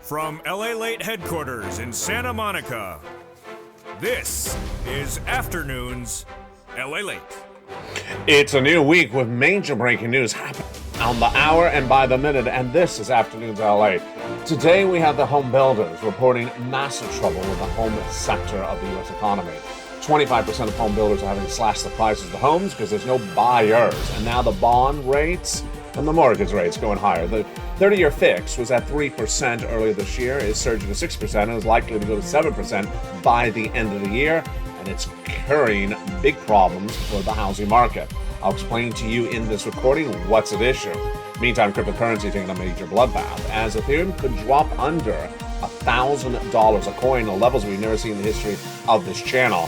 From LALATE headquarters in Santa Monica, this is Afternoons LALATE. It's a new week with major breaking news happening on the hour and by the minute, and this is Afternoons LA. Today we have the home builders reporting massive trouble with the home sector of the U.S. economy. 25% of home builders are having to slash the prices of the homes because there's no buyers, and now the bond rates and the mortgage rates going higher. The 30-year fix was at 3% earlier this year, is surging to 6%, and is likely to go to 7% by the end of the year, and it's carrying big problems for the housing market. I'll explain to you in this recording what's at issue. Meantime, cryptocurrency taking a major bloodbath as Ethereum could drop under $1,000 a coin, the levels we've never seen in the history of this channel.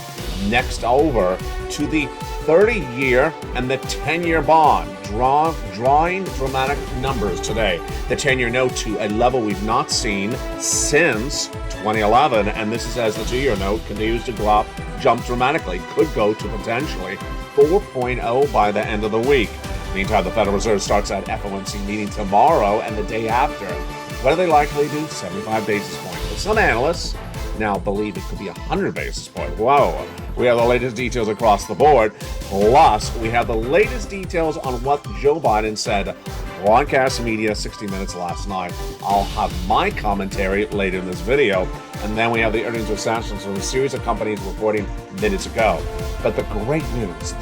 Next over to the 30-year and the 10-year bond, drawing dramatic numbers today. The 10-year note to a level we've not seen since 2011, and this is as the 2-year note continues to jump dramatically, could go to potentially 4.0 by the end of the week. Meantime, the Federal Reserve starts that FOMC meeting tomorrow and the day after. What are they likely to do? 75 basis points. But some analysts now believe it could be 100 basis points. Whoa. We have the latest details across the board. Plus, we have the latest details on what Joe Biden said broadcast media 60 Minutes last night. I'll have my commentary later in this video. And then we have the earnings recession, so a series of companies reporting minutes ago. But the great news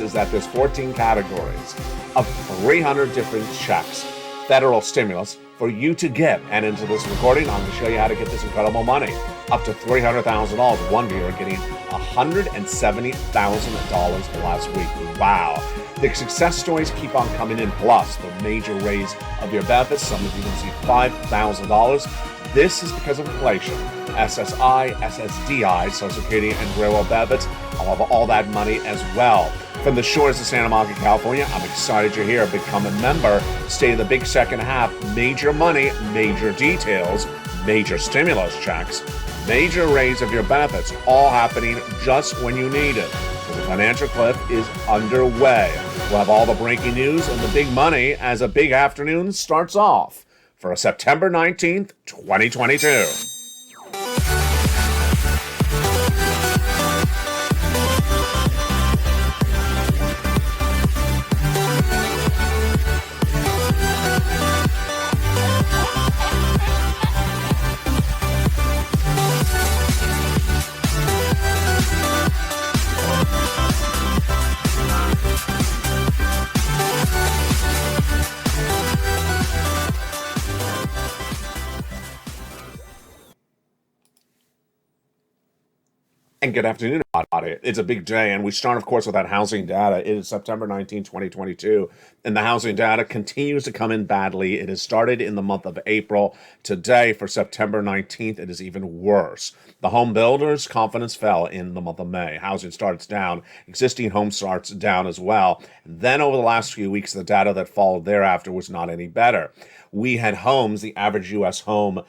is that there's 14 categories of 300 different checks, federal stimulus, for you to get. And into this recording, I'm going to show you how to get this incredible money. Up to $300,000. One viewer getting $170,000 last week. Wow. The success stories keep on coming in, plus the major raise of your benefits. Some of you can see $5,000. This is because of inflation. SSI, SSDI, Social Security, and railroad benefits. I'll have all that money as well. From the shores of Santa Monica, California, I'm excited you're here. Become a member. Stay in the big second half. Major money, major details, major stimulus checks, major raise of your benefits, all happening just when you need it. So the financial cliff is underway. We'll have all the breaking news and the big money as a big afternoon starts off for September 19th, 2022. And good afternoon, everybody. It's a big day, and we start, of course, with that housing data. It is September 19, 2022, and the housing data continues to come in badly. It has started in the month of April. Today, for September 19th, it is even worse. The home builders' confidence fell in the month of May. Housing starts down. Existing home starts down as well. Then, over the last few weeks, the data that followed thereafter was not any better. We had homes, the average U.S. home,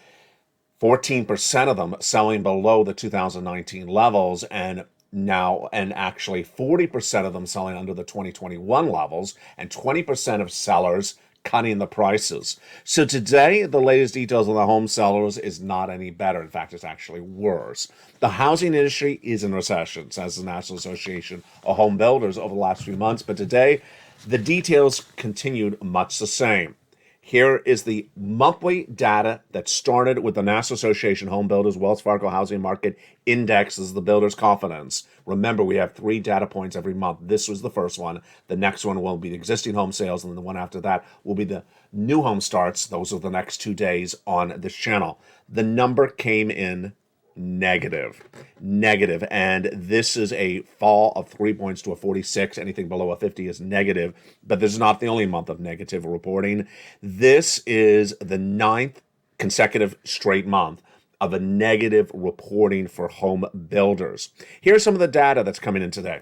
14% of them selling below the 2019 levels, and actually 40% of them selling under the 2021 levels, and 20% of sellers cutting the prices. So today, the latest details on the home sellers is not any better. In fact, it's actually worse. The housing industry is in recession, says the National Association of Home Builders over the last few months, but today, the details continued much the same. Here is the monthly data that started with the National Association of Home Builders Wells Fargo Housing Market Index. This is the builder's confidence. Remember, we have 3 data points every month. This was the first one. The next one will be the existing home sales, and then the one after that will be the new home starts. Those are the next 2 days on this channel. The number came in negative, and this is a fall of 3 points to a 46. Anything below a 50 is negative, but this is not the only month of negative reporting. This is the 9th consecutive straight month of a negative reporting for home builders. Here's some of the data that's coming in today.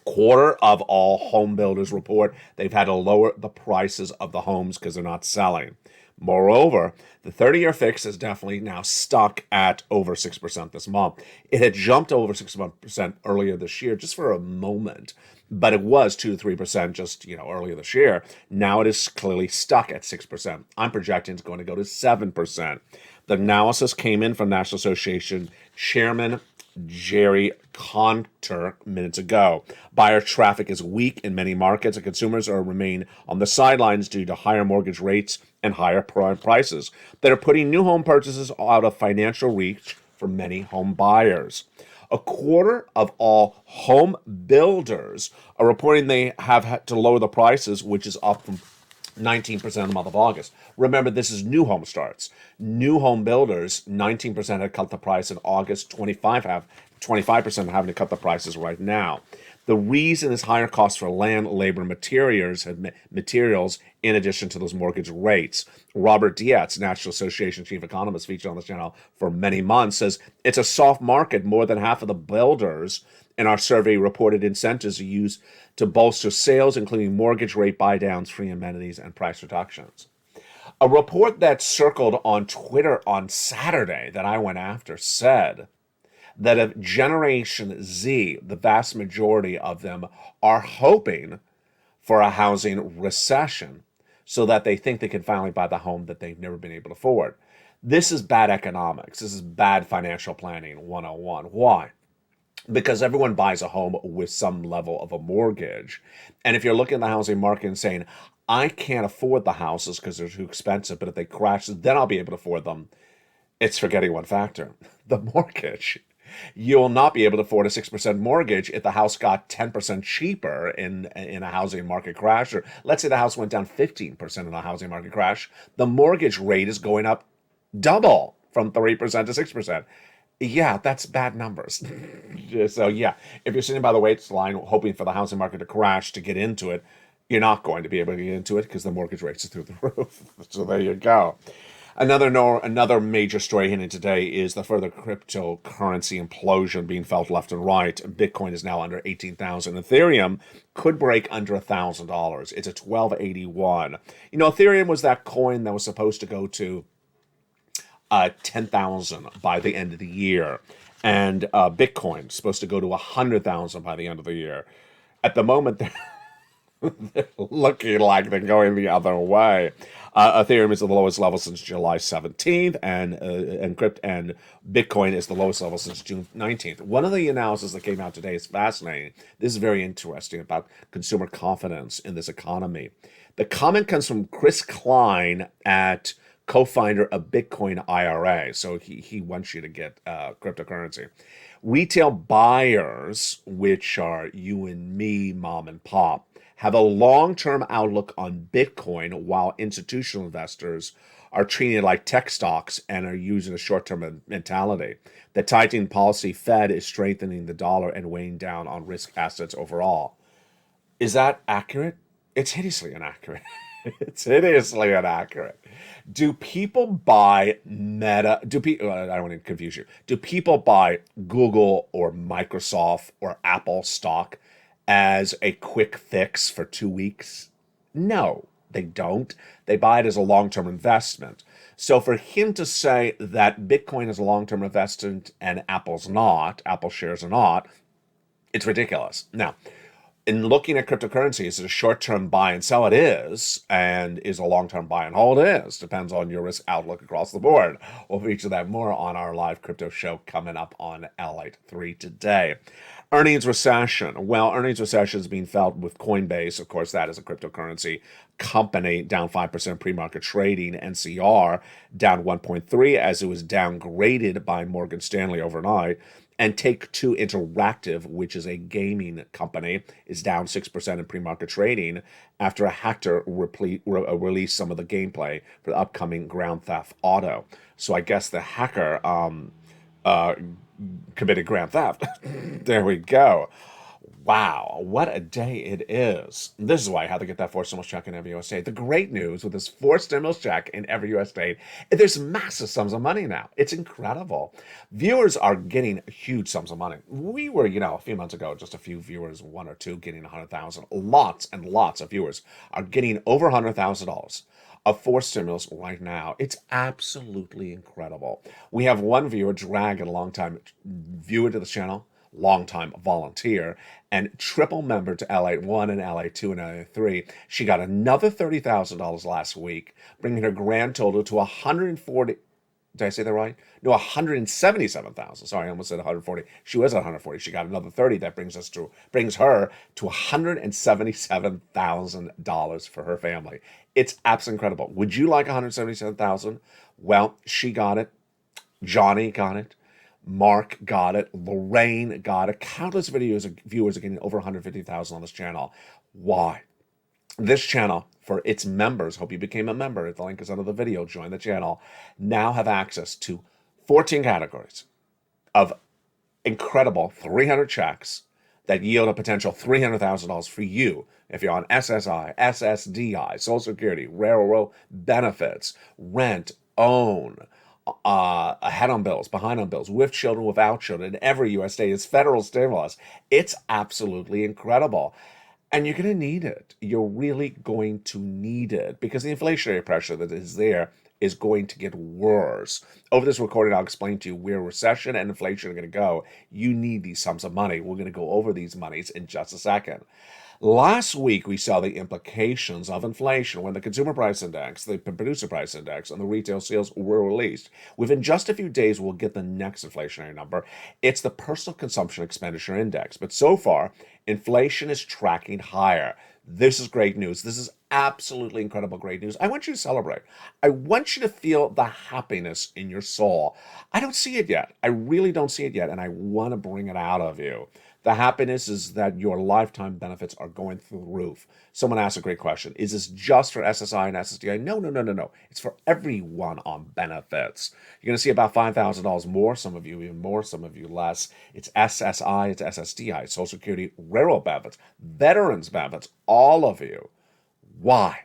Quarter of all home builders report they've had to lower the prices of the homes because they're not selling. Moreover, the 30-year fix is definitely now stuck at over 6% this month. It had jumped over 6% earlier this year just for a moment, but it was 2 to 3% just, earlier this year. Now it is clearly stuck at 6%. I'm projecting it's going to go to 7%. The analysis came in from National Association Chairman Jerry Conter minutes ago. Buyer traffic is weak in many markets, and consumers remain on the sidelines due to higher mortgage rates and higher prices that are putting new home purchases out of financial reach for many home buyers. A quarter of all home builders are reporting they have had to lower the prices, which is up from 19% in the month of August. Remember, this is new home starts. New home builders, 19% had cut the price in August, 25% having to cut the prices right now. The reason is higher costs for land, labor, and materials in addition to those mortgage rates. Robert Dietz, National Association chief economist, featured on this channel for many months, says it's a soft market. More than half of the builders in our survey reported incentives are used to bolster sales, including mortgage rate buy-downs, free amenities, and price reductions. A report that circled on Twitter on Saturday that I went after said that of Generation Z, the vast majority of them are hoping for a housing recession so that they think they can finally buy the home that they've never been able to afford. This is bad economics. This is bad financial planning 101. Why? Because everyone buys a home with some level of a mortgage. And if you're looking at the housing market and saying, I can't afford the houses because they're too expensive, but if they crash, then I'll be able to afford them, it's forgetting one factor, the mortgage. You'll not be able to afford a 6% mortgage if the house got 10% cheaper in a housing market crash. Or let's say the house went down 15% in a housing market crash. The mortgage rate is going up double from 3% to 6%. Yeah, that's bad numbers. So yeah, if you're sitting by the wait line hoping for the housing market to crash to get into it, you're not going to be able to get into it because the mortgage rates are through the roof. So there you go. Another major story hitting today is the further cryptocurrency implosion being felt left and right. Bitcoin is now under 18,000. Ethereum could break under $1,000. It's at 1281. Ethereum was that coin that was supposed to go to 10,000 by the end of the year, and Bitcoin is supposed to go to 100,000 by the end of the year. At the moment, they're looking like they're going the other way. Ethereum is at the lowest level since July 17th, and Bitcoin is the lowest level since June 19th. One of the analysis that came out today is fascinating. This is very interesting about consumer confidence in this economy. The comment comes from Chris Klein at co-founder of Bitcoin IRA. So he wants you to get cryptocurrency. Retail buyers, which are you and me, mom and pop, have a long-term outlook on Bitcoin, while institutional investors are treating it like tech stocks and are using a short-term mentality. The tightening policy Fed is strengthening the dollar and weighing down on risk assets overall. Is that accurate? It's hideously inaccurate. It's hideously inaccurate. Do people buy Meta? I don't want to confuse you. Do people buy Google or Microsoft or Apple stock as a quick fix for 2 weeks? No, they don't. They buy it as a long-term investment. So for him to say that Bitcoin is a long-term investment and Apple's not, Apple shares are not, it's ridiculous. Now, in looking at cryptocurrency, is it a short-term buy and sell? It is, and is a long-term buy and hold? It is. Depends on your risk outlook across the board. We'll feature that more on our live crypto show coming up on LALATE 3 today. Earnings recession. Well, earnings recession is being felt with Coinbase. Of course, that is a cryptocurrency company, down 5% pre-market trading. NCR down 1.3% as it was downgraded by Morgan Stanley overnight. And Take-Two Interactive, which is a gaming company, is down 6% in pre-market trading after a hacker released some of the gameplay for the upcoming Grand Theft Auto. So I guess the hacker committed Grand Theft. There we go. Wow, what a day it is. This is why I had to get that fourth stimulus check in every US state. The great news with this fourth stimulus check in every US state, there's massive sums of money now. It's incredible. Viewers are getting huge sums of money. We were, a few months ago, just a few viewers, one or two, getting 100,000. Lots and lots of viewers are getting over $100,000 of fourth stimulus right now. It's absolutely incredible. We have one viewer, Dragon, a long time viewer to this channel, longtime volunteer, and triple member to LATE 1 and LATE 2 and LATE 3. She got another $30,000 last week, bringing her grand total to 140. Did I say that right? No, 177,000. Sorry, I almost said 140. She was at 140. She got another 30. That brings her to $177,000 for her family. It's absolutely incredible. Would you like 177,000? Well, she got it. Johnny got it. Mark got it. Lorraine got it. Countless viewers are getting over 150,000 on this channel. Why? This channel, for its members, hope you became a member. The link is under the video. Join the channel. Now have access to 14 categories of incredible 300 checks that yield a potential $300,000 for you if you're on SSI, SSDI, Social Security, railroad benefits, rent, own, ahead on bills, behind on bills, with children, without children. Every U.S. state is federal stimulus. It's absolutely incredible. And you're going to need it. You're really going to need it because the inflationary pressure that is there is going to get worse. Over this recording, I'll explain to you where recession and inflation are going to go. You need these sums of money. We're going to go over these monies in just a second. Last week, we saw the implications of inflation when the consumer price index, the producer price index, and the retail sales were released. Within just a few days, we'll get the next inflationary number. It's the personal consumption expenditure index. But so far, inflation is tracking higher. This is great news. This is absolutely incredible great news. I want you to celebrate. I want you to feel the happiness in your soul. I don't see it yet. I really don't see it yet, and I want to bring it out of you. The happiness is that your lifetime benefits are going through the roof. Someone asked a great question. Is this just for SSI and SSDI? No. It's for everyone on benefits. You're going to see about $5,000 more, some of you even more, some of you less. It's SSI, it's SSDI, Social Security, railroad benefits, veterans benefits, all of you. Why?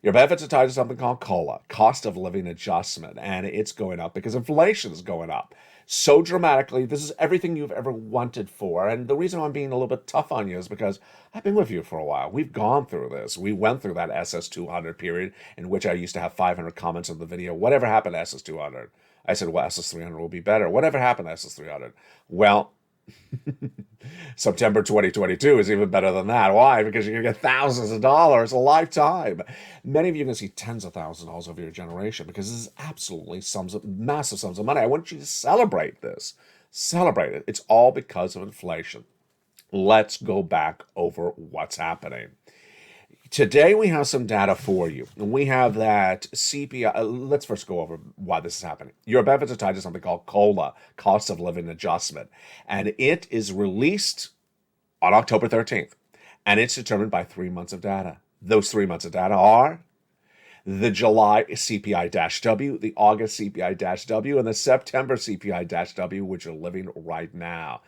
Your benefits are tied to something called COLA, cost of living adjustment, and it's going up because inflation is going up so dramatically. This is everything you've ever wanted for. And the reason I'm being a little bit tough on you is because I've been with you for a while. We've gone through this. We went through that SS200 period in which I used to have 500 comments on the video. Whatever happened to SS200? I said, well, SS300 will be better. Whatever happened to SS300? Well, September 2022 is even better than that. Why? Because you're going to get thousands of dollars a lifetime. Many of you are going to see tens of thousands of dollars over your generation because this is absolutely massive sums of money. I want you to celebrate this. Celebrate it. It's all because of inflation. Let's go back over what's happening. Today, we have some data for you. We have that CPI. Let's first go over why this is happening. Your benefits are tied to something called COLA, cost of living adjustment. And it is released on October 13th. And it's determined by 3 months of data. Those 3 months of data are the July CPI-W, the August CPI-W, and the September CPI-W, which are living right now.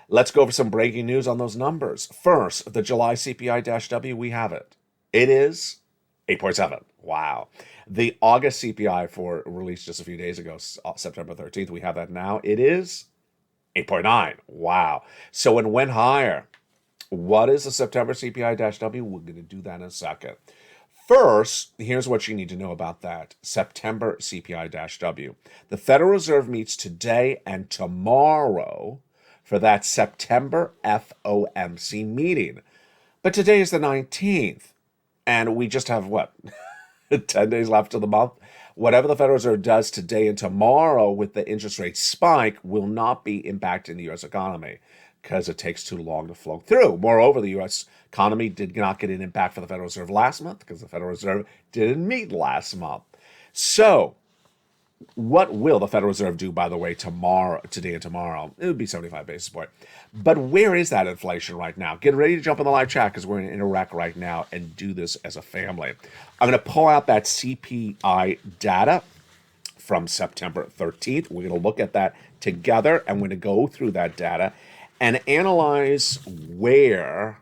Let's go over some breaking news on those numbers. First, the July CPI-W, we have it. It is 8.7. Wow. The August CPI for released just a few days ago, September 13th, we have that now. It is 8.9. Wow. So it went higher. What is the September CPI-W? We're going to do that in a second. First, here's what you need to know about that September CPI-W. The Federal Reserve meets today and tomorrow for that September FOMC meeting. But today is the 19th. And we just have, 10 days left of the month? Whatever the Federal Reserve does today and tomorrow with the interest rate spike will not be impacting the U.S. economy because it takes too long to flow through. Moreover, the U.S. economy did not get an impact for the Federal Reserve last month because the Federal Reserve didn't meet last month. So, what will the Federal Reserve do, by the way, today and tomorrow? It would be 75 basis points. But where is that inflation right now? Get ready to jump in the live chat because we're going to interact right now and do this as a family. I'm going to pull out that CPI data from September 13th. We're going to look at that together and we're going to go through that data. and analyze where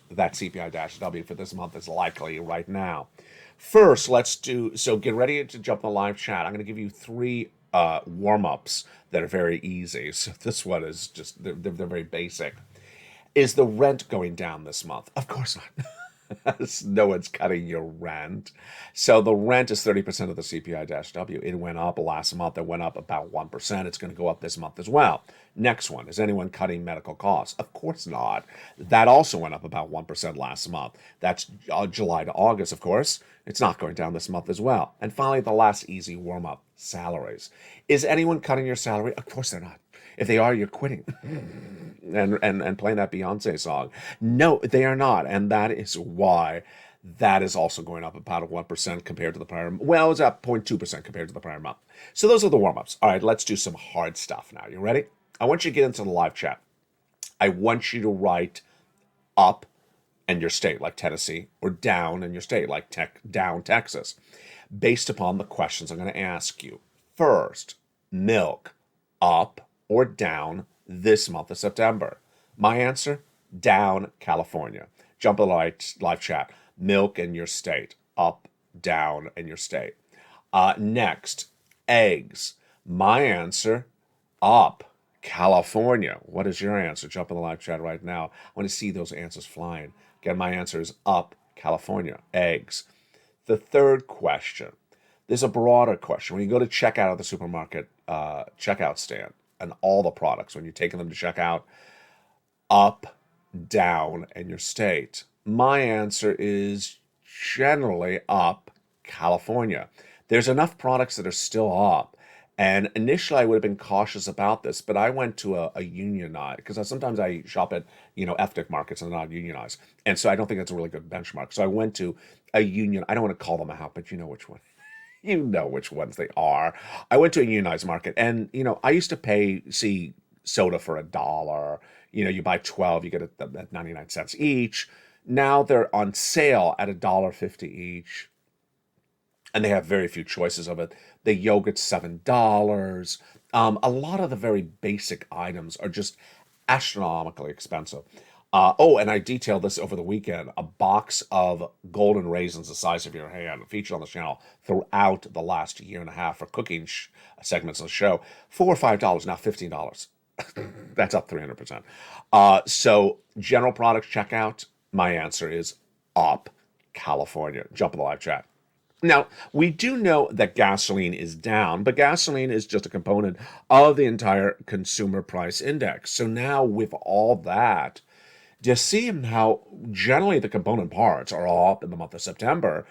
that CPI-W for this month is likely right now. First, get ready to jump in the live chat. I'm going to give you three warm-ups that are very easy. So this one is just, they're very basic. Is the rent going down this month? Of course not. No one's cutting your rent. So the rent is 30% of the CPI-W. It went up last month. It went up about 1%. It's going to go up this month as well. Next one, is anyone cutting medical costs? Of course not. That also went up about 1% last month. That's July to August, of course. It's not going down this month as well. And finally, the last easy warm-up, salaries. Is anyone cutting your salary? Of course they're not. If they are, you're quitting and playing that Beyonce song. No, they are not. And that is why that is also going up about 1% compared to the prior. Well, it's up 0.2% compared to the prior month. So those are the warm-ups. All right, let's do some hard stuff now. You ready? I want you to get into the live chat. I want you to write up and your state, like Tennessee, or down in your state, like down Texas, based upon the questions I'm going to ask you. First, milk, up or down this month of September? My answer, down California. Jump in the live chat. Milk in your state, up, down in your state. Next, eggs. My answer, up, California. What is your answer? Jump in the live chat right now. I want to see those answers flying. Again, my answer is up, California, eggs. The third question, there's a broader question. When you go to checkout at the supermarket checkout stand, and all the products, when you're taking them to check out, up, down in your state? My answer is generally up, California. There's enough products that are still up. And initially I would have been cautious about this, but I went to a unionized, because sometimes I shop at, ethnic markets and they're not unionized. And so I don't think that's a really good benchmark. So I went to a union, I don't want to call them out, but you know which one. You know which ones they are. I went to a unionized market, and I used to see soda for $1. You buy 12, you get it at 99 cents each. Now they're on sale at $1.50 each, and they have very few choices of it. The yogurt's $7. A lot of the very basic items are just astronomically expensive. And I detailed this over the weekend. A box of golden raisins the size of your hand, featured on the channel throughout the last year and a half for cooking segments of the show. $4 or $5, now $15. That's up 300%. So general products checkout, my answer is up, California. Jump in the live chat. Now, we do know that gasoline is down, but gasoline is just a component of the entire consumer price index. So now with all that, do you see how generally the component parts are all up in the month of September?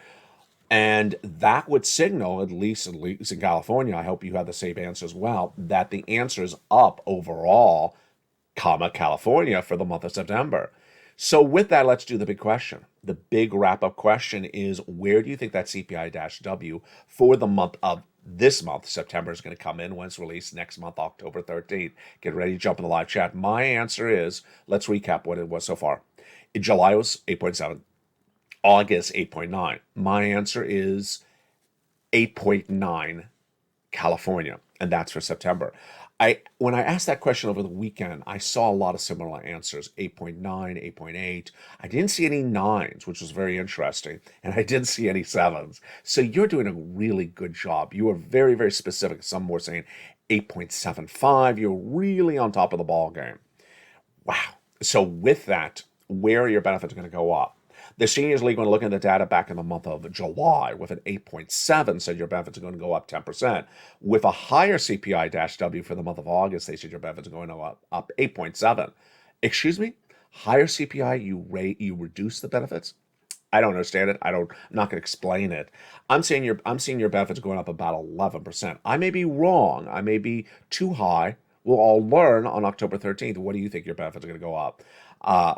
And that would signal, at least in California, I hope you have the same answer as well, that the answer is up overall, California for the month of September. So with that, let's do the big question. The big wrap-up question is, where do you think that CPI-W for the month of this month, September, is going to come in when it's released next month, October 13th? Get ready to jump in the live chat. My answer is, let's recap what it was so far. In July, it was 8.7. August, 8.9. My answer is 8.9, California, and that's for September. When I asked that question over the weekend, I saw a lot of similar answers, 8.9, 8.8. I didn't see any 9s, which was very interesting, and I didn't see any 7s. So you're doing a really good job. You are very, very specific. Some were saying 8.75. You're really on top of the ball game. Wow. So with that, where are your benefits going to go up? The Seniors League, when looking at the data back in the month of July, with an 8.7, said your benefits are going to go up 10%. With a higher CPI-W for the month of August, they said your benefits are going to go up 8.7. Excuse me? Higher CPI, you reduce the benefits? I don't understand it. I'm not going to explain it. I'm seeing your benefits going up about 11%. I may be wrong. I may be too high. We'll all learn on October 13th. What do you think your benefits are going to go up?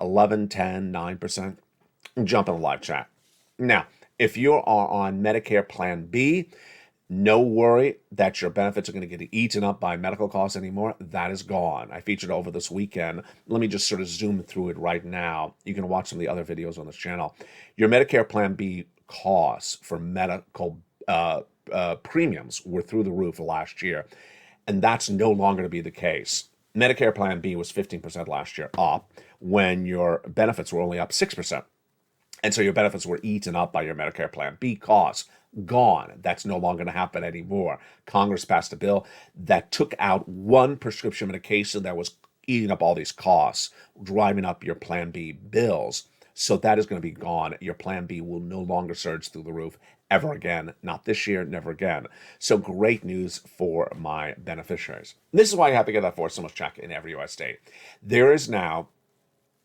11, 10, 9%? Jump in the live chat. Now, if you are on Medicare Plan B, no worry that your benefits are going to get eaten up by medical costs anymore. That is gone. I featured it over this weekend. Let me just sort of zoom through it right now. You can watch some of the other videos on this channel. Your Medicare Plan B costs for medical premiums were through the roof last year, and that's no longer to be the case. Medicare Plan B was 15% last year up when your benefits were only up 6%. And so your benefits were eaten up by your Medicare Plan B costs. Gone. That's no longer going to happen anymore. Congress passed a bill that took out one prescription medication that was eating up all these costs, driving up your Plan B bills. So that is going to be gone. Your Plan B will no longer surge through the roof ever again. Not this year, never again. So great news for my beneficiaries. This is why you have to get that forced stimulus check in every U.S. state. There is now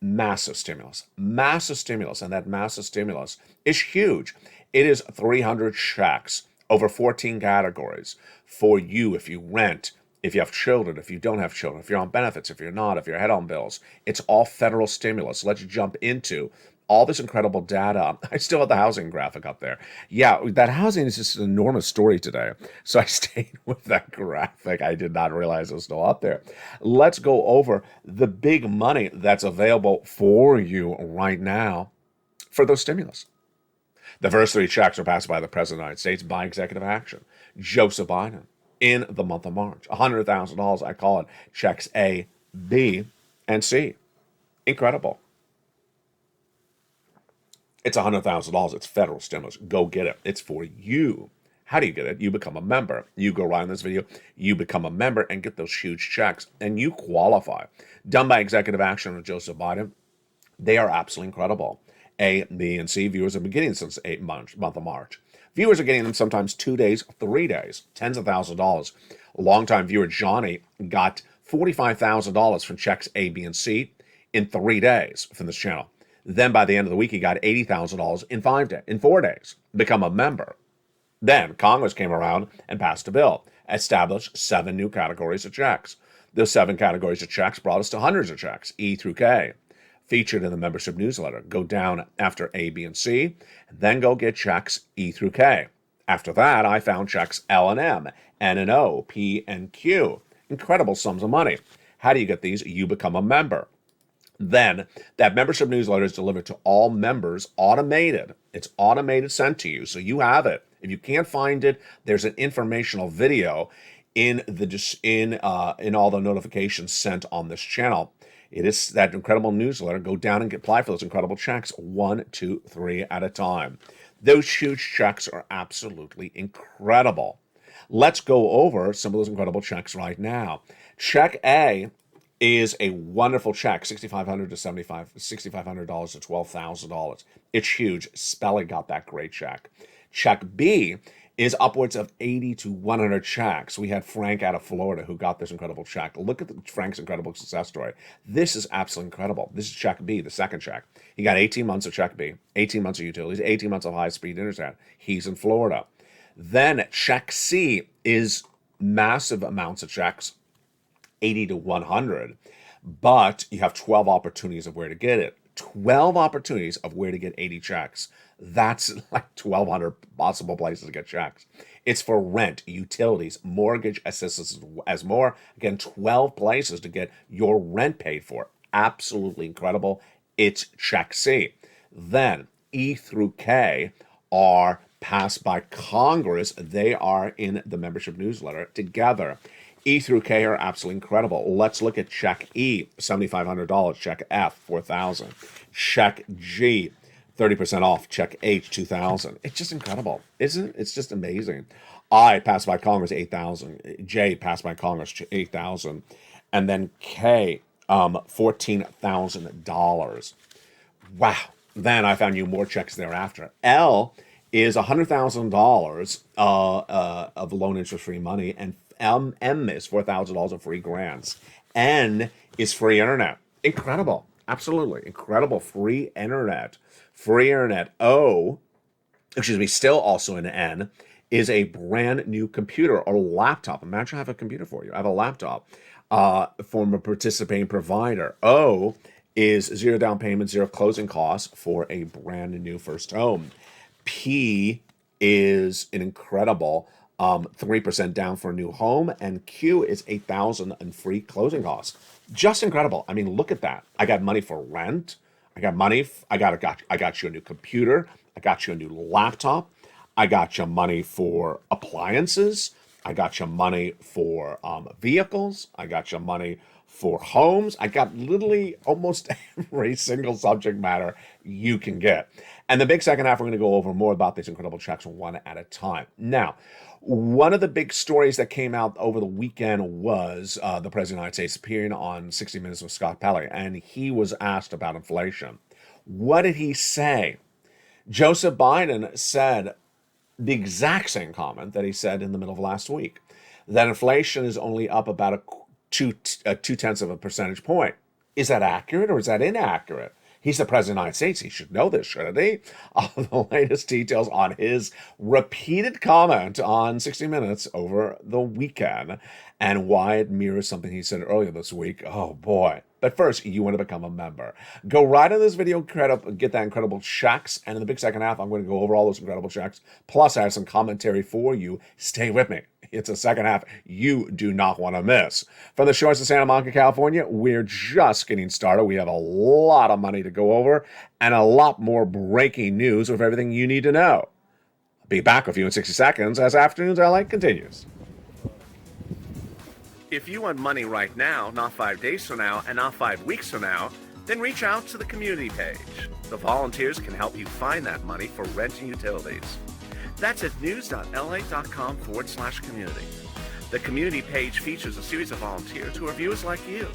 massive stimulus, and that massive stimulus is huge. It is 300 checks over 14 categories for you if you rent, if you have children, if you don't have children, if you're on benefits, if you're not, if you're ahead on bills. It's all federal stimulus. Let's jump into all this incredible data. I still have the housing graphic up there. Yeah, that housing is just an enormous story today. So I stayed with that graphic. I did not realize it was still up there. Let's go over the big money that's available for you right now for those stimulus. The first three checks were passed by the President of the United States by executive action. Joseph Biden in the month of March. $100,000, I call it checks A, B, and C. Incredible. It's $100,000. It's federal stimulus. Go get it. It's for you. How do you get it? You become a member. You go right in this video. You become a member and get those huge checks, and you qualify. Done by executive action of Joseph Biden. They are absolutely incredible. A, B, and C viewers have been getting since month of March. Viewers are getting them sometimes 2 days, 3 days, tens of thousands of dollars. Longtime viewer Johnny got $45,000 from checks A, B, and C in 3 days from this channel. Then by the end of the week, he got $80,000 in 4 days. Become a member. Then Congress came around and passed a bill, established 7 new categories of checks. Those 7 categories of checks brought us to hundreds of checks, E through K, featured in the membership newsletter. Go down after A, B, and C, and then go get checks E through K. After that, I found checks L and M, N and O, P and Q. Incredible sums of money. How do you get these? You become a member. Then that membership newsletter is delivered to all members automated. It's automated, sent to you, so you have it. If you can't find it, there's an informational video in all the notifications sent on this channel. It is that incredible newsletter. Go down and apply for those incredible checks 1, 2, 3 at a time. Those huge checks are absolutely incredible. Let's go over some of those incredible checks right now. Check A is a wonderful check, $6,500 to $6,500 to $12,000. It's huge. Spelling got that great check. Check B is upwards of 80 to 100 checks. We had Frank out of Florida who got this incredible check. Look at Frank's incredible success story. This is absolutely incredible. This is check B, the second check. He got 18 months of check B, 18 months of utilities, 18 months of high-speed internet. He's in Florida. Then check C is massive amounts of checks, 80 to 100, but you have 12 opportunities of where to get it. 12 opportunities of where to get 80 checks. That's like 1,200 possible places to get checks. It's for rent, utilities, mortgage assistance as more. Again, 12 places to get your rent paid for. Absolutely incredible. It's check C. Then E through K are passed by Congress. They are in the membership newsletter together. E through K are absolutely incredible. Let's look at check E, $7,500. Check F, $4,000. Check G, 30% off. Check H, $2,000. It's just incredible, isn't it? It's just amazing. I passed by Congress, $8,000. J passed by Congress, $8,000. And then K, $14,000. Wow. Then I found you more checks thereafter. L is $100,000 of loan interest-free money, and M is $4,000 of free grants. N is free internet. Incredible. Absolutely incredible. Free internet. Free internet. O, still also in N, is a brand new computer or laptop. Imagine I have a computer for you. I have a laptop from a participating provider. O is 0 down payment, 0 closing costs for a brand new first home. P is an incredible 3% down for a new home, and Q is $8,000 in free closing costs. Just incredible. I mean, look at that. I got money for rent. I got money. I got you a new computer. I got you a new laptop. I got you money for appliances. I got you money for vehicles. I got you money for homes. I got literally almost every single subject matter you can get. And the big second half, we're going to go over more about these incredible checks one at a time. Now, one of the big stories that came out over the weekend was the President of the United States appearing on 60 Minutes with Scott Pelley, and he was asked about inflation. What did he say? Joseph Biden said the exact same comment that he said in the middle of last week, that inflation is only up about a two-tenths of a percentage point. Is that accurate or is that inaccurate? He's the President of the United States. He should know this, shouldn't he? The latest details on his repeated comment on 60 Minutes over the weekend and why it mirrors something he said earlier this week. Oh, boy. But first, you want to become a member. Go right in this video, get that incredible checks. And in the big second half, I'm going to go over all those incredible checks. Plus, I have some commentary for you. Stay with me. It's a second half you do not want to miss. From the shores of Santa Monica, California, we're just getting started. We have a lot of money to go over and a lot more breaking news of everything you need to know. I'll be back with you in 60 seconds as Afternoons LA continues. If you want money right now, not 5 days from now, and not 5 weeks from now, then reach out to the community page. The volunteers can help you find that money for rent and utilities. That's at news.la.com/community. The community page features a series of volunteers who are viewers like you.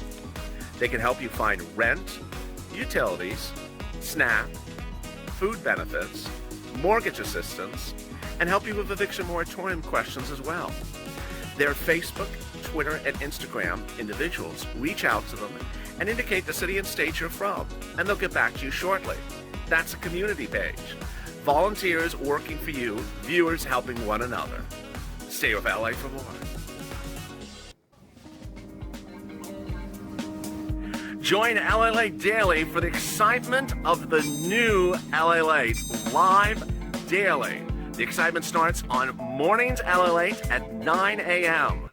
They can help you find rent, utilities, SNAP, food benefits, mortgage assistance, and help you with eviction moratorium questions as well. Their Facebook, Twitter, and Instagram individuals reach out to them and indicate the city and state you're from, and they'll get back to you shortly. That's a community page. Volunteers working for you, viewers helping one another. Stay with LA for more. Join LALATE Daily for the excitement of the new LALATE live daily. The excitement starts on mornings LALATE at 9 a.m.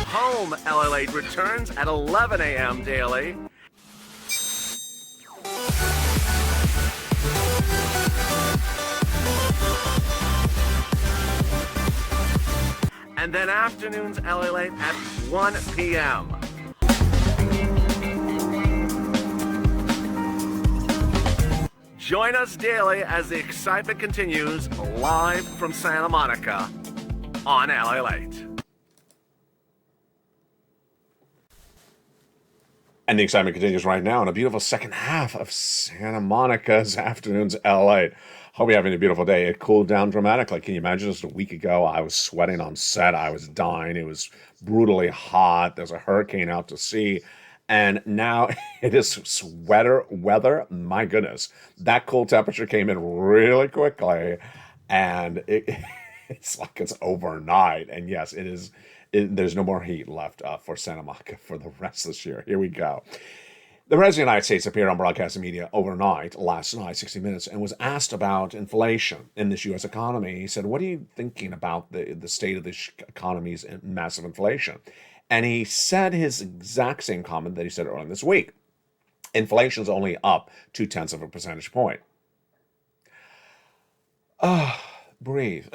Home LALATE returns at 11 a.m. daily. And then afternoons LALATE at 1 p.m. Join us daily as the excitement continues live from Santa Monica on LALATE. And the excitement continues right now in a beautiful second half of Santa Monica's Afternoons LA. Hope you're having a beautiful day. It cooled down dramatically. Can you imagine just a week ago, I was sweating on set. I was dying. It was brutally hot. There's a hurricane out to sea. And now it is sweater weather. My goodness. That cool temperature came in really quickly. And it's like it's overnight. And yes, it is. There's no more heat left for Santa Monica for the rest of this year. Here we go. The President of the United States appeared on broadcast media overnight, last night, 60 Minutes, and was asked about inflation in this U.S. economy. He said, what are you thinking about the state of this economy's massive inflation? And he said his exact same comment that he said earlier this week. Inflation is only up 0.2 of a percentage point. Breathe.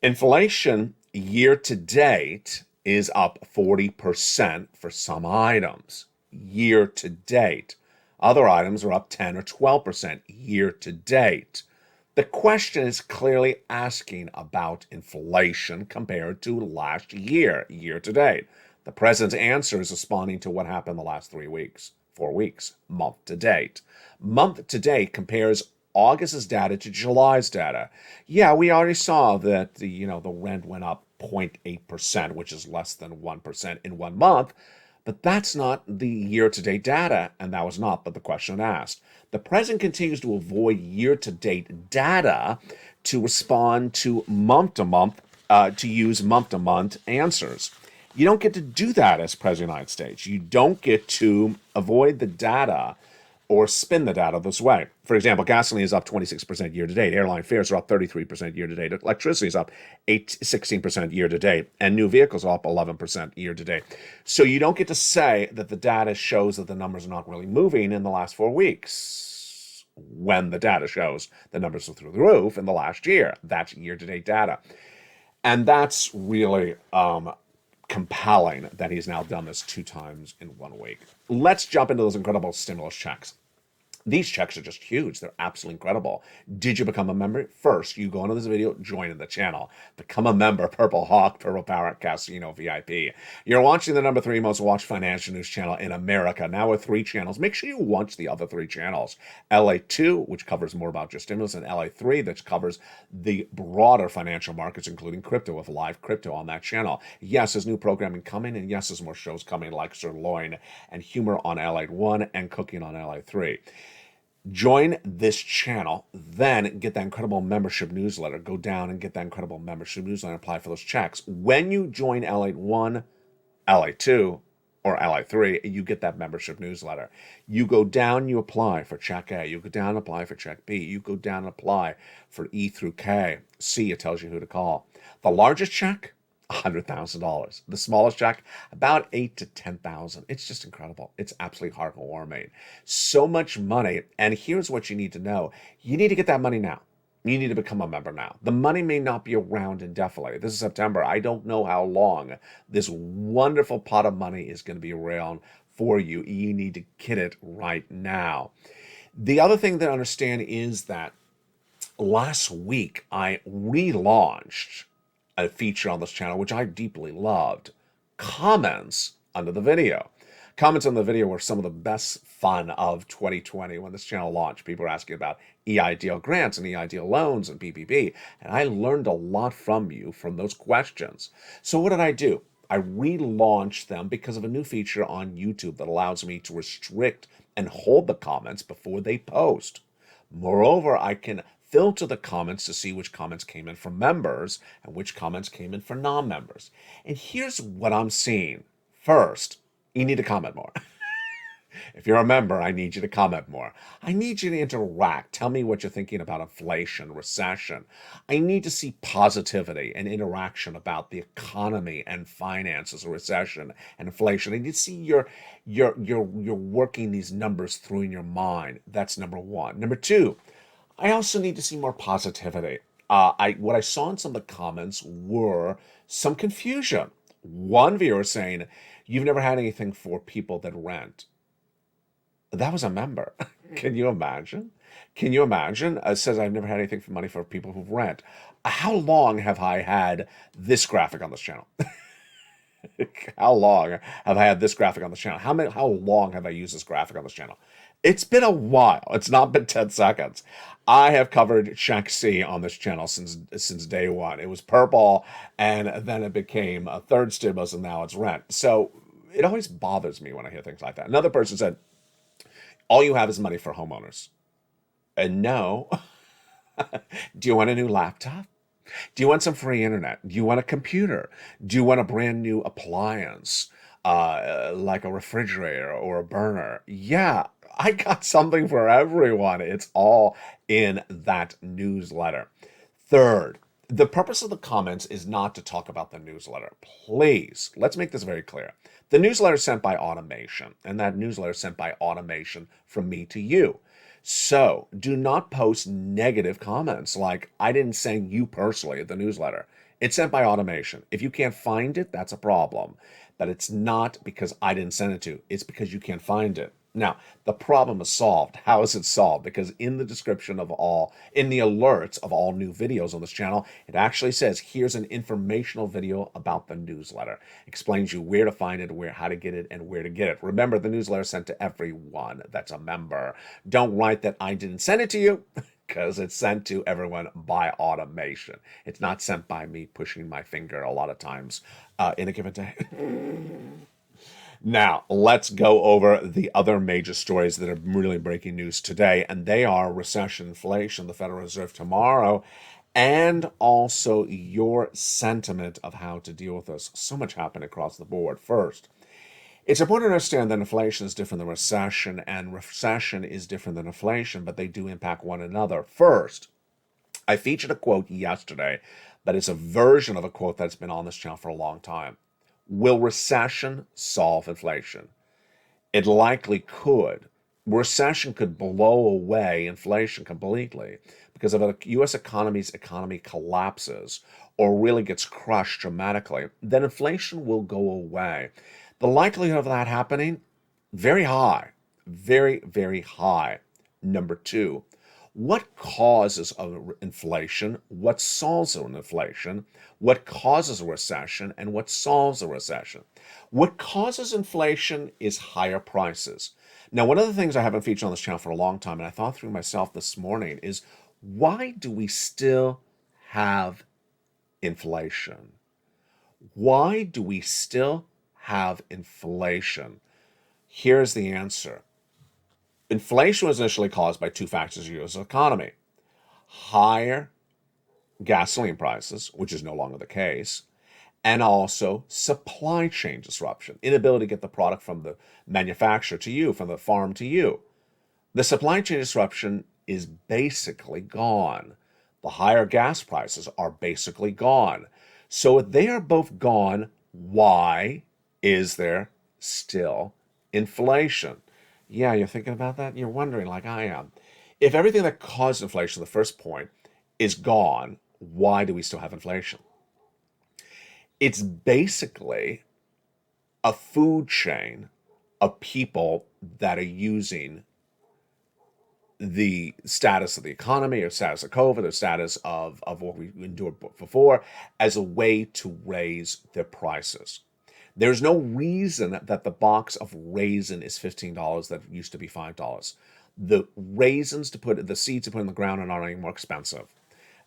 Inflation year to date is up 40% for some items. Year to date. Other items are up 10 or 12% year to date. The question is clearly asking about inflation compared to last year, year to date. The president's answer is responding to what happened the last 4 weeks, month to date. Month to date compares August's data to July's data. Yeah, we already saw that the rent went up 0.8%, which is less than 1% in 1 month, but that's not the year-to-date data, and that was not but the question asked. The president continues to avoid year-to-date data to respond to month-to-month, to use month-to-month answers. You don't get to do that as President of the United States. You don't get to avoid the data or spin the data this way. For example, gasoline is up 26% year-to-date. Airline fares are up 33% year-to-date. Electricity is up 16% year-to-date. And new vehicles are up 11% year-to-date. So you don't get to say that the data shows that the numbers are not really moving in the last 4 weeks. when the data shows the numbers are through the roof in the last year. That's year-to-date data. And that's really compelling that he's now done this 2 times in 1 week. Let's jump into those incredible stimulus checks. These checks are just huge. They're absolutely incredible. Did you become a member? First, you go into this video, join in the channel. Become a member, Purple Hawk, Purple Parrot, Casino VIP. You're watching the #3 most watched financial news channel in America, now with 3 channels. Make sure you watch the other 3 channels. LA2, which covers more about just stimulus, and LA3, that covers the broader financial markets, including crypto, with live crypto on that channel. Yes, there's new programming coming, and yes, there's more shows coming like Sirloin and Humor on LA1 and Cooking on LA3. Join this channel, then get that incredible membership newsletter. Go down and get that incredible membership newsletter and apply for those checks. When you join LA1, LA2, or LA3, you get that membership newsletter. You go down, you apply for check A. You go down and apply for check B. You go down and apply for E through K. C, it tells you who to call. The largest check, $100,000. The smallest check, about $8,000 to $10,000. It's just incredible. It's absolutely heartwarming. So much money. And here's what you need to know. You need to get that money now. You need to become a member now. The money may not be around indefinitely. This is September. I don't know how long this wonderful pot of money is going to be around for you. You need to get it right now. The other thing to understand is that last week I relaunched a feature on this channel, which I deeply loved. Comments under the video. Comments on the video were some of the best fun of 2020 when this channel launched. People were asking about EIDL grants and EIDL loans and PPP, and I learned a lot from you from those questions. So what did I do? I relaunched them because of a new feature on YouTube that allows me to restrict and hold the comments before they post. Moreover, I can filter the comments to see which comments came in from members and which comments came in for non-members. And here's what I'm seeing. First, you need to comment more. If you're a member, I need you to comment more. I need you to interact. Tell me what you're thinking about inflation, recession. I need to see positivity and interaction about the economy and finances, recession and inflation. I need to see you're working these numbers through in your mind. That's number 1. Number 2, I also need to see more positivity. What I saw in some of the comments were some confusion. One viewer saying, "You've never had anything for people that rent." That was a member. Can you imagine? Can you imagine? It says, "I've never had anything for money for people who rent." How long have I had this graphic on this channel? How long have I had this graphic on this channel? How long have I used this graphic on this channel? It's been a while. It's not been 10 seconds. I have covered check C on this channel since day one. It was purple, and then it became a third stimulus, and now it's rent. So it always bothers me when I hear things like that. Another person said, "All you have is money for homeowners." And no. Do you want a new laptop? Do you want some free internet? Do you want a computer? Do you want a brand new appliance, like a refrigerator or a burner? Yeah, I got something for everyone. It's all in that newsletter. Third, the purpose of the comments is not to talk about the newsletter. Please, let's make this very clear. The newsletter is sent by automation, and that newsletter is sent by automation from me to you. So do not post negative comments like, "I didn't send you personally the newsletter." It's sent by automation. If you can't find it, that's a problem. But it's not because I didn't send it to you. It's because you can't find it. Now, the problem is solved. How is it solved? Because in the description in the alerts of all new videos on this channel, it actually says, here's an informational video about the newsletter. Explains you where to find it, how to get it, and where to get it. Remember, the newsletter is sent to everyone that's a member. Don't write that I didn't send it to you, because it's sent to everyone by automation. It's not sent by me pushing my finger a lot of times in a given day. Now, let's go over the other major stories that are really breaking news today, and they are recession, inflation, the Federal Reserve tomorrow, and also your sentiment of how to deal with this. So much happened across the board. First, it's important to understand that inflation is different than recession, and recession is different than inflation, but they do impact one another. First, I featured a quote yesterday, but it's a version of a quote that's been on this channel for a long time. Will recession solve inflation? It likely could, Recession could blow away inflation completely because if the U.S. economy collapses or really gets crushed dramatically, then inflation will go away. The likelihood of that happening, very high, very, very high. Number two, what causes inflation? What solves an inflation? What causes a recession? And what solves a recession? What causes inflation is higher prices. Now, one of the things I haven't featured on this channel for a long time, and I thought through myself this morning, is why do we still have inflation? Why do we still have inflation? Here's the answer. Inflation was initially caused by two factors of the U.S. economy: higher gasoline prices, which is no longer the case, and also supply chain disruption, inability to get the product from the manufacturer to you, from the farm to you. The supply chain disruption is basically gone. The higher gas prices are basically gone. So if they are both gone, why is there still inflation? Yeah, you're thinking about that? You're wondering like I am. If everything that caused inflation, the first point, is gone, why do we still have inflation? It's basically a food chain of people that are using the status of the economy or status of COVID or status of what we endured before as a way to raise their prices. There's no reason that the box of raisin is $15 that used to be $5. The raisins the seeds to put in the ground are not any more expensive.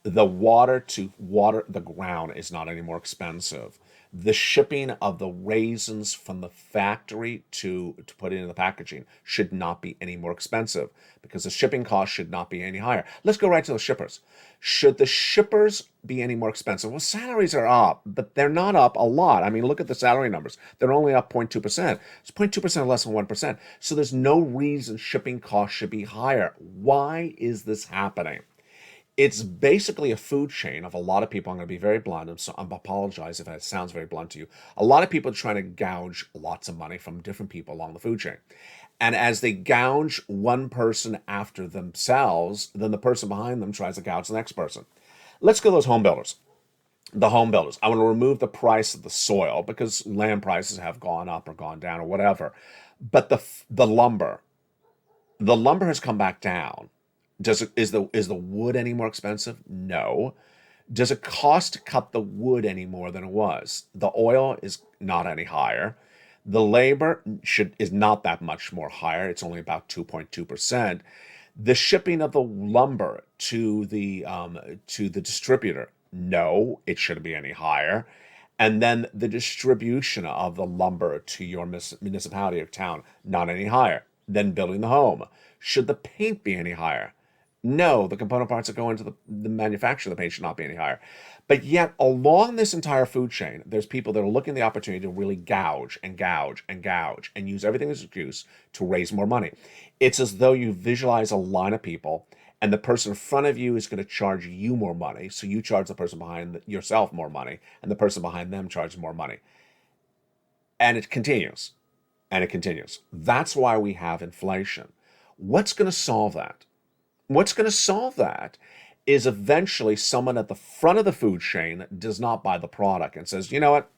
The water to water the ground is not any more expensive. The shipping of the raisins from the factory to put it in the packaging should not be any more expensive because the shipping cost should not be any higher. Let's go right to the shippers. Should the shippers be any more expensive? Well, salaries are up, but they're not up a lot. I mean, look at the salary numbers. They're only up 0.2%. It's 0.2% less than 1%. So there's no reason shipping costs should be higher. Why is this happening? It's basically a food chain of a lot of people. I'm going to be very blunt. So I apologize if it sounds very blunt to you. A lot of people are trying to gouge lots of money from different people along the food chain. And as they gouge one person after themselves, then the person behind them tries to gouge the next person. Let's go to those home builders. The home builders. I want to remove the price of the soil because land prices have gone up or gone down or whatever. But the lumber has come back down. Is the wood any more expensive? No. Does it cost to cut the wood any more than it was? The oil is not any higher. The labor is not that much more higher. It's only about 2.2%. The shipping of the lumber to the distributor, no, it shouldn't be any higher. And then the distribution of the lumber to your municipality or town, not any higher. Then building the home. Should the paint be any higher? No, the component parts that go into the manufacture of the paint should not be any higher. But yet, along this entire food chain, there's people that are looking at the opportunity to really gouge and gouge and gouge and use everything as an excuse to raise more money. It's as though you visualize a line of people and the person in front of you is going to charge you more money. So you charge the person behind yourself more money and the person behind them charges more money. And it continues. And it continues. That's why we have inflation. What's going to solve that? What's going to solve that is eventually someone at the front of the food chain does not buy the product and says, you know what?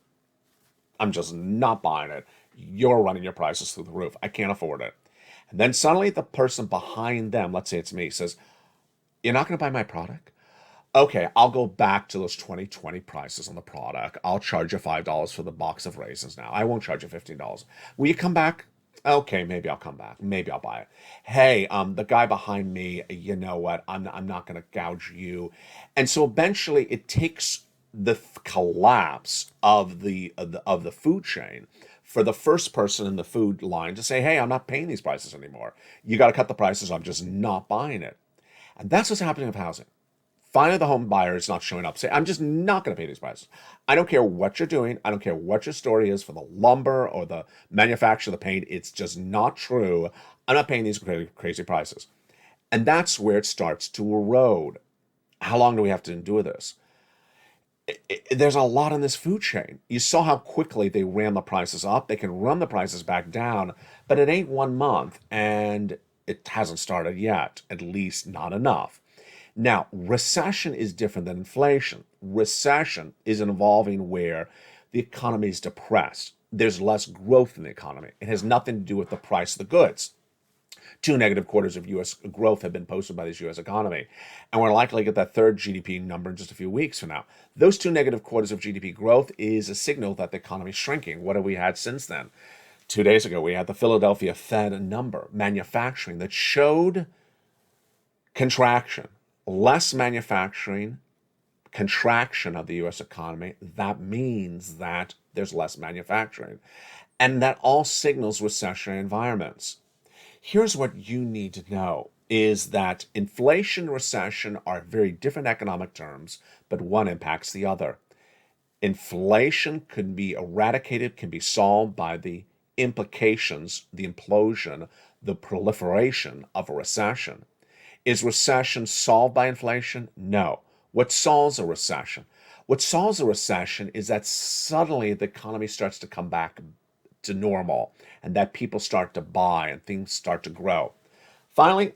I'm just not buying it. You're running your prices through the roof. I can't afford it. And then suddenly the person behind them, let's say it's me, says, you're not going to buy my product? Okay, I'll go back to those 2020 prices on the product. I'll charge you $5 for the box of raisins now. I won't charge you $15. Will you come back? Okay, maybe I'll come back. Maybe I'll buy it. Hey, the guy behind me, you know what? I'm not going to gouge you. And so eventually it takes the collapse of the food chain for the first person in the food line to say, hey, I'm not paying these prices anymore. You got to cut the prices. I'm just not buying it. And that's what's happening with housing. Finally, the home buyer is not showing up. Say, I'm just not going to pay these prices. I don't care what you're doing. I don't care what your story is for the lumber or the manufacture of the paint. It's just not true. I'm not paying these crazy prices. And that's where it starts to erode. How long do we have to endure this? There's a lot in this food chain. You saw how quickly they ran the prices up. They can run the prices back down, but it ain't 1 month. And it hasn't started yet, at least not enough. Now, recession is different than inflation. Recession is involving where the economy is depressed. There's less growth in the economy. It has nothing to do with the price of the goods. 2 negative quarters of U.S. growth have been posted by this U.S. economy, and we're likely to get that third GDP number in just a few weeks from now. Those 2 negative quarters of GDP growth is a signal that the economy is shrinking. What have we had since then? 2 days ago, we had the Philadelphia Fed number, manufacturing, that showed contraction, less manufacturing, contraction of the U.S. economy. That means that there's less manufacturing, and that all signals recessionary environments. Here's what you need to know is that inflation and recession are very different economic terms, but one impacts the other. Inflation can be eradicated, can be solved by the implications, the implosion, the proliferation of a recession. Is recession solved by inflation? No. What solves a recession? What solves a recession is that suddenly the economy starts to come back to normal and that people start to buy and things start to grow. Finally,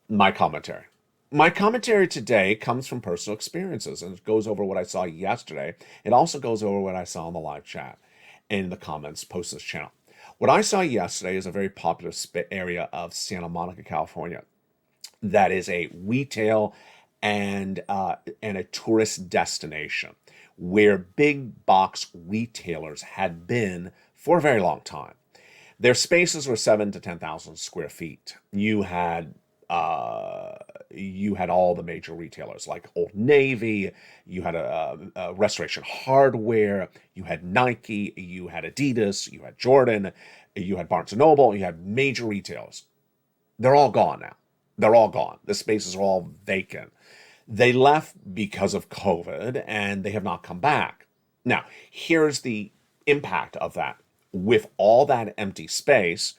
my commentary. My commentary today comes from personal experiences, and it goes over what I saw yesterday. It also goes over what I saw in the live chat in the comments post this channel. What I saw yesterday is a very popular area of Santa Monica, California. That is a retail and a tourist destination where big box retailers had been for a very long time. Their spaces were 7 to 10,000 square feet. You had all the major retailers like Old Navy. You had a Restoration Hardware. You had Nike. You had Adidas. You had Jordan. You had Barnes and Noble. You had major retailers. They're all gone now. They're all gone. The spaces are all vacant. They left because of COVID, and they have not come back. Now, here's the impact of that. With all that empty space,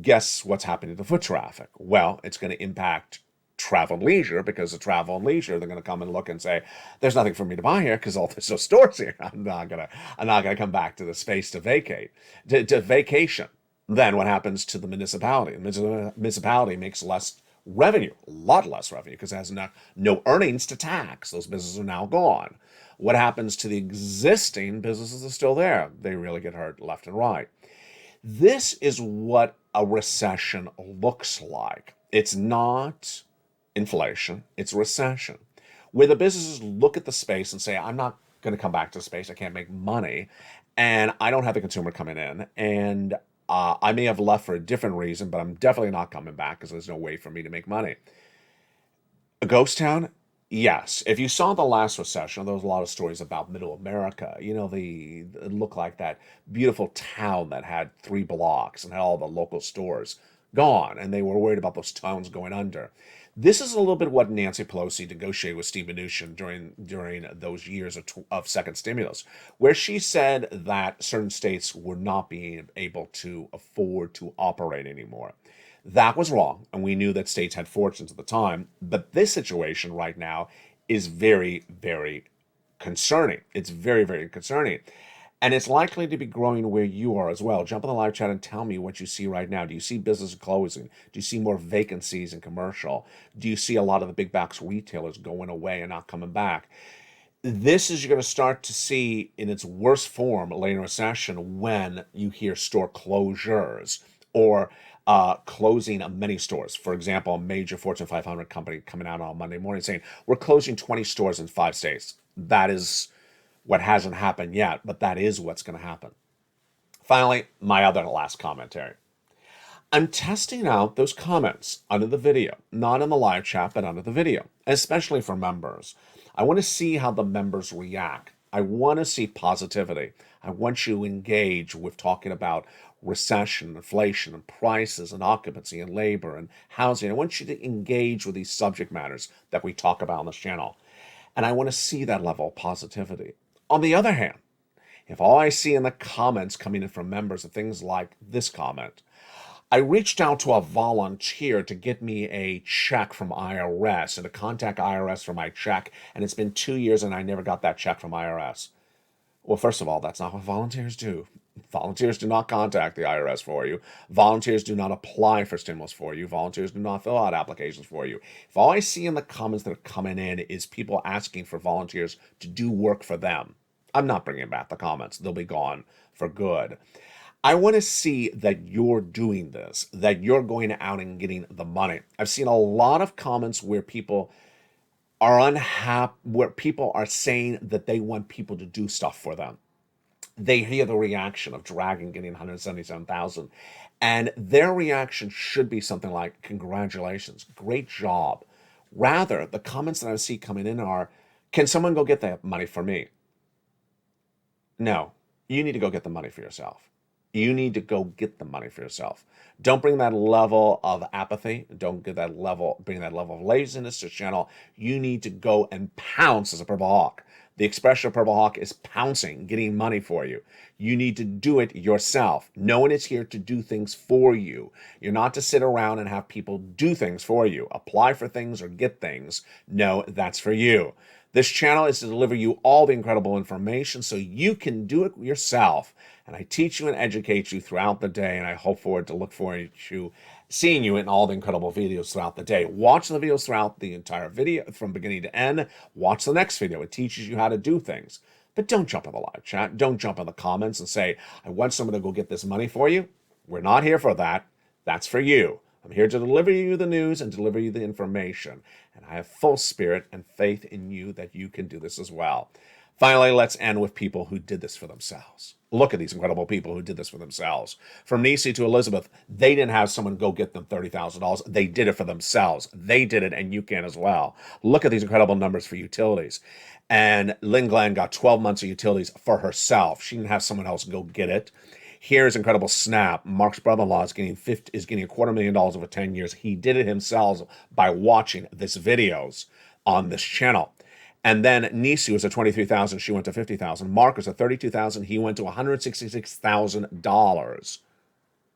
guess what's happening to foot traffic? Well, it's going to impact travel and leisure, because the travel and leisure, they're going to come and look and say, there's nothing for me to buy here because there's no stores here. I'm not gonna come back to the space to vacate, to vacation. Then what happens to the municipality? The municipality makes less revenue, a lot less revenue, because it has no earnings to tax. Those businesses are now gone. What happens to the existing businesses that are still there? They really get hurt left and right. This is what a recession looks like. It's not inflation, it's recession, where the businesses look at the space and say, I'm not going to come back to the space. I can't make money, and I don't have the consumer coming in, and I may have left for a different reason, but I'm definitely not coming back because there's no way for me to make money. A ghost town? Yes. If you saw the last recession, there was a lot of stories about Middle America. You know, it looked like that beautiful town that had 3 blocks and had all the local stores gone, and they were worried about those towns going under. This is a little bit what Nancy Pelosi negotiated with Steve Mnuchin during those years of second stimulus, where she said that certain states were not being able to afford to operate anymore. That was wrong, and we knew that states had fortunes at the time, but this situation right now is very, very concerning. It's very, very concerning. And it's likely to be growing where you are as well. Jump in the live chat and tell me what you see right now. Do you see businesses closing? Do you see more vacancies in commercial? Do you see a lot of the big box retailers going away and not coming back? This is you're going to start to see in its worst form late in recession when you hear store closures or closing of many stores. For example, a major Fortune 500 company coming out on Monday morning saying, we're closing 20 stores in 5 states. That is what hasn't happened yet, but that is what's going to happen. Finally, my other last commentary. I'm testing out those comments under the video, not in the live chat, but under the video, especially for members. I want to see how the members react. I want to see positivity. I want you to engage with talking about recession, inflation, and prices, and occupancy, and labor, and housing. I want you to engage with these subject matters that we talk about on this channel. And I want to see that level of positivity. On the other hand, if all I see in the comments coming in from members are things like this comment, I reached out to a volunteer to get me a check from IRS and to contact IRS for my check, and it's been 2 years and I never got that check from IRS. Well, first of all, that's not what volunteers do. Volunteers do not contact the IRS for you. Volunteers do not apply for stimulus for you. Volunteers do not fill out applications for you. If all I see in the comments that are coming in is people asking for volunteers to do work for them, I'm not bringing back the comments. They'll be gone for good. I want to see that you're doing this, that you're going out and getting the money. I've seen a lot of comments where people are unhappy, where people are saying that they want people to do stuff for them. They hear the reaction of Dragon getting 177,000, and their reaction should be something like, congratulations, great job. Rather, the comments that I see coming in are, can someone go get that money for me? No, you need to go get the money for yourself. You need to go get the money for yourself. Don't bring that level of apathy. Don't bring that level of laziness to the channel. You need to go and pounce as a Purple Hawk. The expression of Purple Hawk is pouncing, getting money for you. You need to do it yourself. No one is here to do things for you. You're not to sit around and have people do things for you. Apply for things or get things. No, that's for you. This channel is to deliver you all the incredible information so you can do it yourself. And I teach you and educate you throughout the day, and I look forward to seeing you in all the incredible videos throughout the day. Watch the videos throughout the entire video from beginning to end. Watch the next video. It teaches you how to do things. But don't jump in the live chat. Don't jump in the comments and say, I want someone to go get this money for you. We're not here for that. That's for you. I'm here to deliver you the news and deliver you the information. And I have full spirit and faith in you that you can do this as well. Finally, let's end with people who did this for themselves. Look at these incredible people who did this for themselves. From Nisi to Elizabeth, they didn't have someone go get them $30,000. They did it for themselves. They did it, and you can as well. Look at these incredible numbers for utilities. And Lynn Glenn got 12 months of utilities for herself. She didn't have someone else go get it. Here's incredible snap. Mark's brother-in-law is getting $250,000 over 10 years. He did it himself by watching this videos on this channel. And then Nisu was at $23,000. She went to $50,000. Mark was at $32,000. He went to $166,000.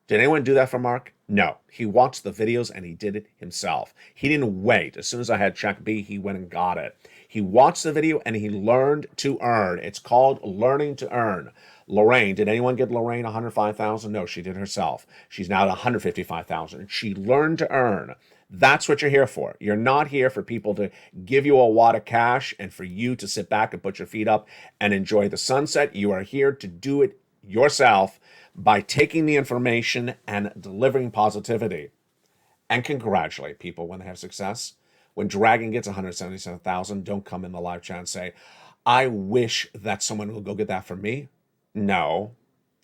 Did anyone do that for Mark? No. He watched the videos and he did it himself. He didn't wait. As soon as I had check B, he went and got it. He watched the video and he learned to earn. It's called learning to earn. Lorraine, did anyone get Lorraine $105,000? No, she did herself. She's now at $155,000. She learned to earn. That's what you're here for. You're not here for people to give you a wad of cash and for you to sit back and put your feet up and enjoy the sunset. You are here to do it yourself by taking the information and delivering positivity. And congratulate people when they have success. When Dragon gets $177,000, don't come in the live chat and say, I wish that someone will go get that for me. No,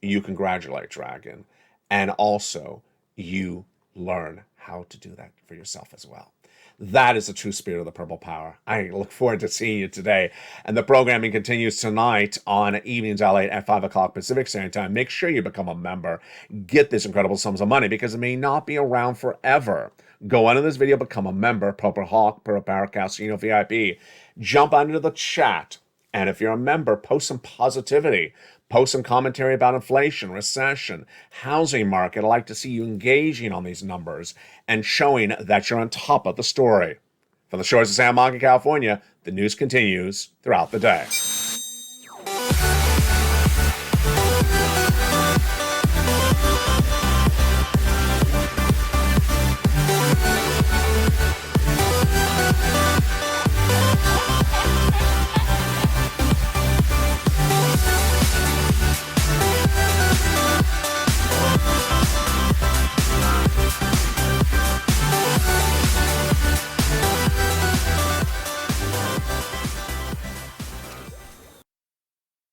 you congratulate Dragon. And also, you learn how to do that for yourself as well. That is the true spirit of the Purple Power. I look forward to seeing you today. And the programming continues tonight on Evenings LALATE at 5 o'clock Pacific Standard Time. Make sure you become a member. Get this incredible sums of money because it may not be around forever. Go under this video, become a member. Purple Hawk, Purple Power Casino VIP. Jump under the chat. And if you're a member, post some positivity. Post some commentary about inflation, recession, housing market. I'd like to see you engaging on these numbers and showing that you're on top of the story. From the shores of Santa Monica, California, the news continues throughout the day.